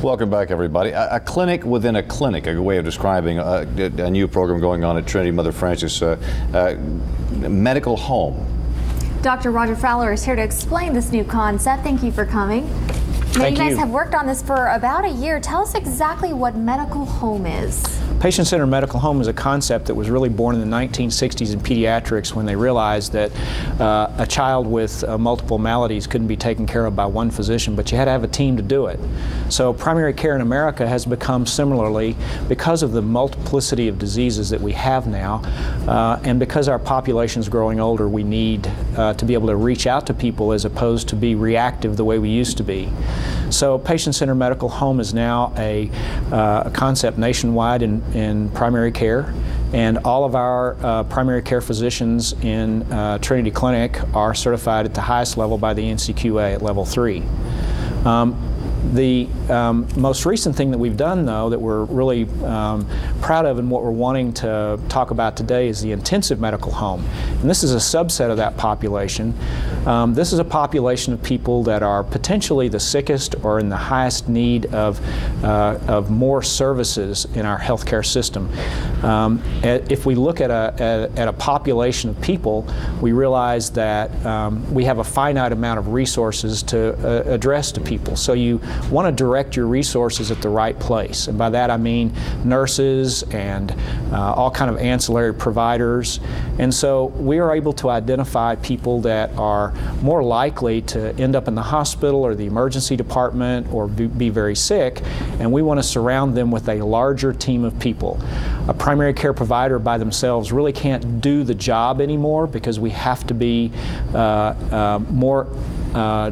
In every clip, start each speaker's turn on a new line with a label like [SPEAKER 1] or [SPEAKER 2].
[SPEAKER 1] Welcome back, everybody. A clinic within a clinic, a way of describing a new program going on at Trinity Mother Frances Medical Home.
[SPEAKER 2] Dr. Roger Fowler is here to explain this new concept. Thank you for coming. Now, you guys have worked on this for about a year. Tell us exactly what medical home is.
[SPEAKER 3] Patient-centered medical home is a concept that was really born in the 1960s in pediatrics when they realized that a child with multiple maladies couldn't be taken care of by one physician, but you had to have a team to do it. So primary care in America has become similarly, because of the multiplicity of diseases that we have now, and because our population is growing older, we need to be able to reach out to people as opposed to be reactive the way we used to be. So patient-centered medical home is now a concept nationwide in primary care, and all of our primary care physicians in Trinity Clinic are certified at the highest level by the NCQA at level 3. The most recent thing that we've done, though, that we're really proud of and what we're wanting to talk about today is the intensive medical home. And this is a subset of that population. This is a population of people that are potentially the sickest or in the highest need of more services in our healthcare system. If we look at a population of people, we realize that we have a finite amount of resources to address to people. So you want to direct your resources at the right place, and by that I mean nurses and all kind of ancillary providers. And so we are able to identify people that are more likely to end up in the hospital or the emergency department or be very sick, and we want to surround them with a larger team of people. A primary care provider by themselves really can't do the job anymore, because we have to be more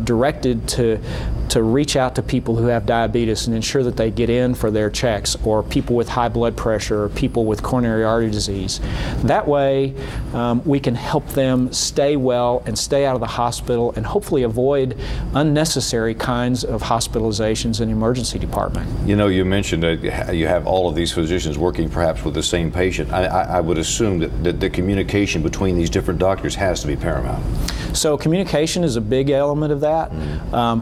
[SPEAKER 3] directed to reach out to people who have diabetes and ensure that they get in for their checks, or people with high blood pressure, or people with coronary artery disease. That way we can help them stay well and stay out of the hospital and hopefully avoid unnecessary kinds of hospitalizations in the emergency department.
[SPEAKER 1] You know, you mentioned that you have all of these physicians working perhaps with the same patient. I would assume that the communication between these different doctors has to be paramount.
[SPEAKER 3] So communication is a big element of that.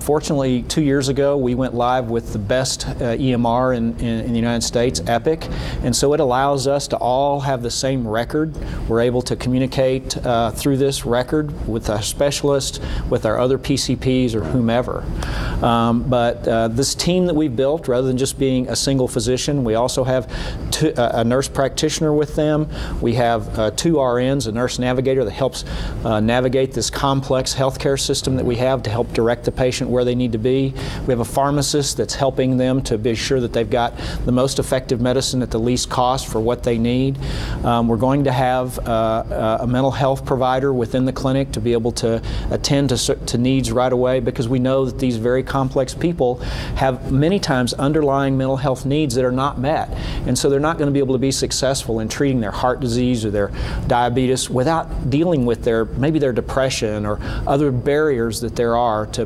[SPEAKER 3] Fortunately, 2 years ago we went live with the best EMR in the United States, Epic, and so it allows us to all have the same record. We're able to communicate through this record with our specialist, with our other PCPs, or whomever. But this team that we've built, rather than just being a single physician, we also have a nurse practitioner with them. We have 2 RNs, a nurse navigator that helps navigate this complex healthcare system that we have to help direct the patient where they need to be. We have a pharmacist that's helping them to be sure that they've got the most effective medicine at the least cost for what they need. We're going to have a mental health provider within the clinic to be able to attend to needs right away, because we know that these very complex people have many times underlying mental health needs that are not met, and so they're not going to be able to be successful in treating their heart disease or their diabetes without dealing with maybe their depression or other barriers that there are to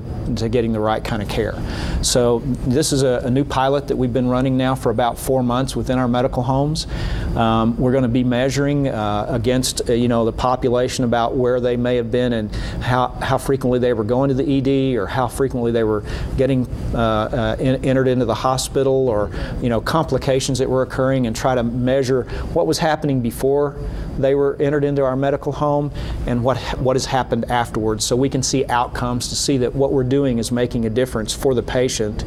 [SPEAKER 3] getting the right kind of care. So this is a new pilot that we've been running now for about 4 months within our medical homes. We're going to be measuring against the population about where they may have been and how frequently they were going to the ED, or how frequently they were getting entered into the hospital, or complications that were occurring, and try to measure what was happening before they were entered into our medical home and what has happened afterwards, so we can see outcomes, to see that what we're doing is making a difference for the patient,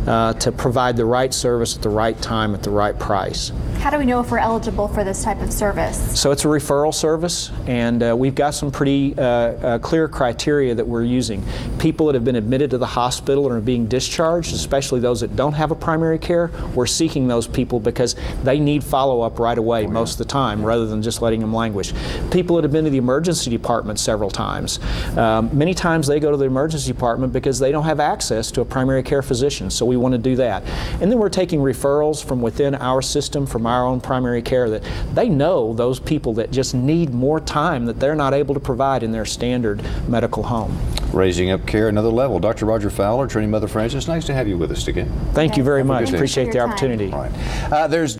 [SPEAKER 3] to provide the right service at the right time at the right price.
[SPEAKER 2] How do we know if we're eligible for this type of service?
[SPEAKER 3] So it's a referral service, and we've got some pretty clear criteria that we're using. People that have been admitted to the hospital and are being discharged, especially those that don't have a primary care, we're seeking those people because they need follow-up right away most of the time, rather than just letting them languish. People that have been to the emergency department several times, many times they go to the emergency department because they don't have access to a primary care physician, so we want to do that. And then we're taking referrals from within our system, from our own primary care, that they know those people that just need more time that they're not able to provide in their standard medical home.
[SPEAKER 1] Raising up care another level. Dr. Roger Fowler, Trinity Mother Frances, nice to have you with us again.
[SPEAKER 3] Thank you very much. Appreciate the opportunity.
[SPEAKER 1] All right. There's